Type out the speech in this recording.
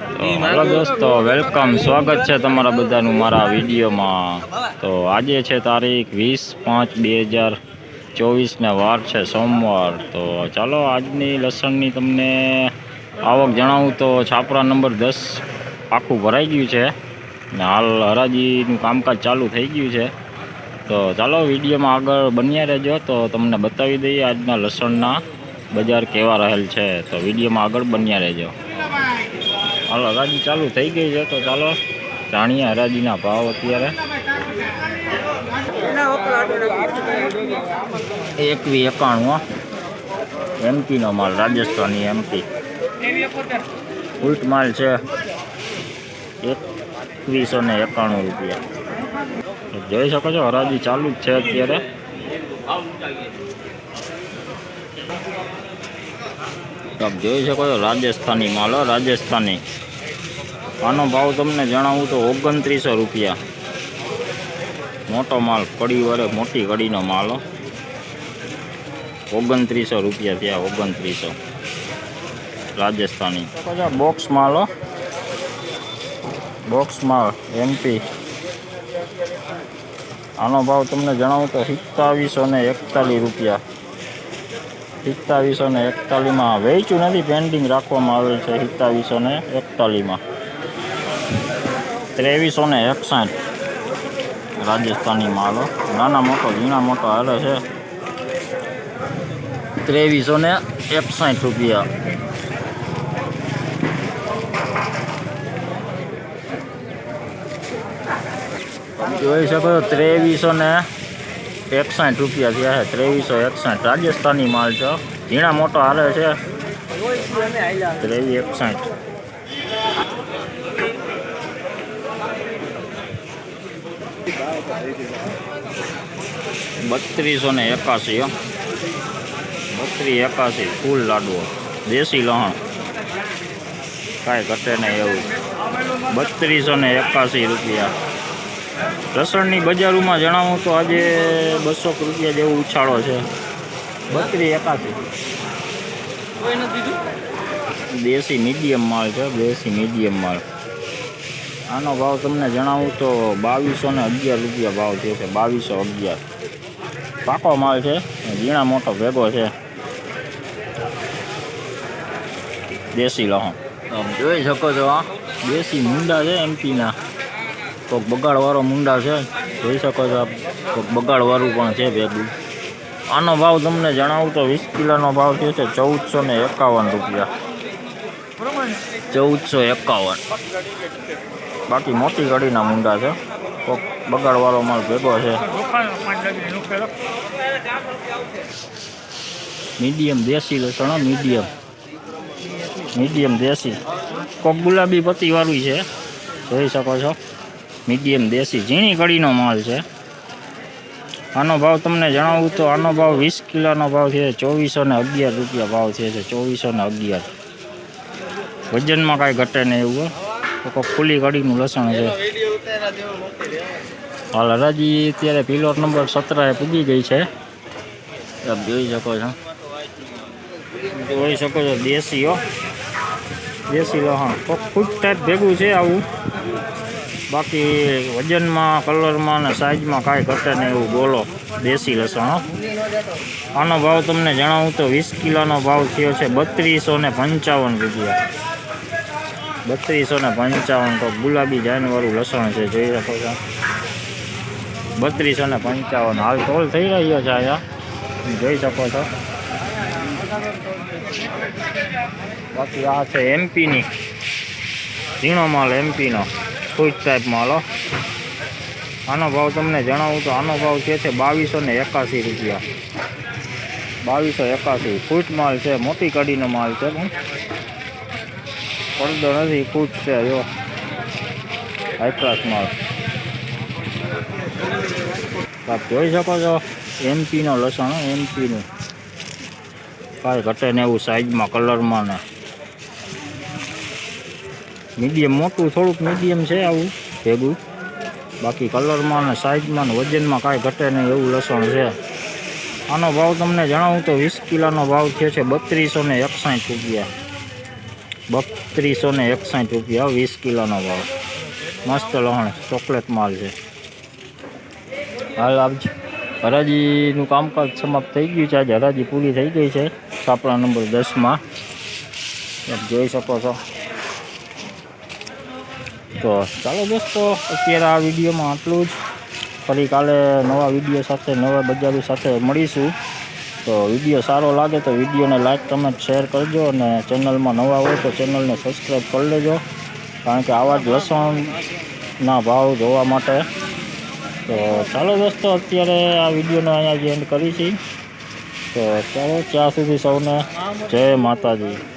Hello દોસ્તો, welcome, સ્વાગત છે તમારા બધાનું મારા વિડીયોમાં। તો આજે છે તારીખ 20/5/2024 ને વાર છે સોમવાર। તો ચાલો આજની લસણની તમને આવક જણાવું તો છાપરા નંબર 10 આખું ભરાઈ ગયું છે ને હાલ હરાજીનું કામકાજ ચાલુ થઈ ગયું છે। તો ચાલો વિડીયોમાં આગળ બન્યા રહેજો તો તમને બતાવી દઈએ આજના લસણના બજાર કેવા રહેલ છે। તો વિડીયોમાં આગળ બન્યા રહેજો। હાલ હરાજી ચાલુ થઈ ગઈ છે તો ચાલો જાણીએ હરાજીના ભાવ। અત્યારે 2191 એમપીનો માલ, રાજસ્થાની એમપી ફૂટ માલ છે 2191 રૂપિયા। જોઈ શકો છો હરાજી ચાલુ જ છે અત્યારે। આપ જોઈ શકો છો રાજસ્થાની માલ, રાજસ્થાની। આનો ભાવ તમને જણાવું તો 2900 રૂપિયા। મોટો માલ, કડી વરે મોટી કડીનો માલ 2900 રૂપિયા થયા। 2900 રાજસ્થાની બોક્સ માલ, બોક્સ માલ એમપી। આનો ભાવ તમને જણાવું તો 2741 રૂપિયા। 2741માં વેચ્યું નથી, પેન્ડિંગ રાખવામાં આવેલ છે 2741માં। 2361 રાજસ્થાની માલ, નાના મોટો ઝીણા મોટો હાલે છે 2361 રૂપિયા। જોઈ શકો 2361 રૂપિયા થયા છે। 2361 રાજસ્થાની માલ છે, ઝીણા મોટો હાલે છે 2361। 3281 3281 ફૂલ લાડવો, દેશી લહણ, કાંઈ ઘટે નહીં એવું। 3281 રૂપિયા। લસણની બજારોમાં જણાવું તો આજે 200 રૂપિયા જેવો ઉછાળો છે। 3281 દેશી મીડિયમ માલ છે, દેશી મીડિયમ માલ। આનો ભાવ તમને જણાવું તો 2211 રૂપિયા ભાવ થયો છે। 2211 પાકો માલ છે, ઝીણા મોટો ભેગો છે દેશી લહણ। તમે જોઈ શકો છો આ દેશી મુંડા છે એમપીના। કોઈક બગાડવાળો મુંડા છે, જોઈ શકો છો। કોઈક બગાડવાળું પણ છે ભેગું। આનો ભાવ તમને જણાવું તો 20 કિલોનો ભાવ થયો છે 1451 રૂપિયા। 1451 બાકી મોટી કડીના મુંડા છે, કોઈક બગાડવાળો માલ ભેગો છે। મીડિયમ દેશી લસણ, મીડિયમ દેશી, કોઈક ગુલાબી પત્તીવાળું છે, જોઈ શકો છો। મીડિયમ દેશી ઝીણી કડીનો માલ છે। આનો ભાવ તમને જણાવું તો આનો ભાવ 20 કિલોનો ભાવ છે 2411 રૂપિયા ભાવ છે 2411। વજનમાં કાંઈ ઘટે નહીં એવું, તો ફૂલી કડીનું લસણ છે। હાલ હરાજી અત્યારે પિલોટ નંબર 17 પૂગી ગઈ છે, આપ જોઈ શકો છો। જોઈ શકો છો દેશીઓ, દેશી લહણ કોઈક ફૂટ ટાઈપ ભેગું છે આવું। બાકી વજનમાં, કલરમાં અને સાઇઝમાં કાંઈ ઘટે નહીં એવું બોલો દેશી લસણ। આનો ભાવ તમને જણાવું તો 20 કિલોનો ભાવ થયો છે 3255 રૂપિયા। 3255 તો ગુલાબી જાનવાળું લસણ છે, જોઈ શકો છો। 3255 હાલ તોલ થઈ રહ્યો છે અહીંયા, જોઈ શકો છો। બાકી આ છે એમપીની ઝીણો માલ, એમપીનો ફૂટ ટાઈપ માલ। આનો ભાવ તમને જણાવું તો આનો ભાવ છે 2281 રૂપિયા। 2281 ફૂટ માલ છે, મોટી કડીનો માલ છે, પડદો નથી, ફૂટ છે, જો હાઈ ક્લાસ માલ। આપ જોઈ શકો છો એમપીનો લસણ, એમપીનું કાંઈ ઘટે ને એવું સાઈઝમાં, કલરમાં ને મીડિયમ, મોટું થોડુંક મીડિયમ છે આવું ભેગું। બાકી કલરમાં ને સાઈઝમાં ને વજનમાં કાંઈ ઘટે નહીં એવું લસણ છે। આનો ભાવ તમને જણાવું તો 20 કિલોનો ભાવ થયો છે 3261 રૂપિયા। ₹3261 20 કિલોનો ભાવ. મસ્ત લહણ ચોકલેટ માલ છે. હાલ આવજો. હરાજીનું કામકાજ સમાપ્ત થઈ ગયું છે. આજે હરાજી પૂરી થઈ ગઈ છે છાપરા નંબર 10માં. આપ જોઈ શકો છો. તો ચાલો દોસ્તો, અત્યારે આ વિડીયોમાં આટલું જ. ફરી કાલે નવા વિડીયો સાથે, નવા બજારો સાથે મળીશું. તો વિડીયો સારો લાગે તો વિડીયોને લાઈક, કમેન્ટ, શેર કરજો. અને ચેનલમાં નવા હોય તો ચેનલને સબસ્ક્રાઈબ કરી લેજો, કારણ કે આવા જ લસણના ભાવ જોવા માટે. તો ચાલો દોસ્તો, અત્યારે આ વિડીયોને અહીંયા જ એન્ડ કરી છીએ. તો ચાલો, ત્યાં સુધી સૌને જય માતાજી.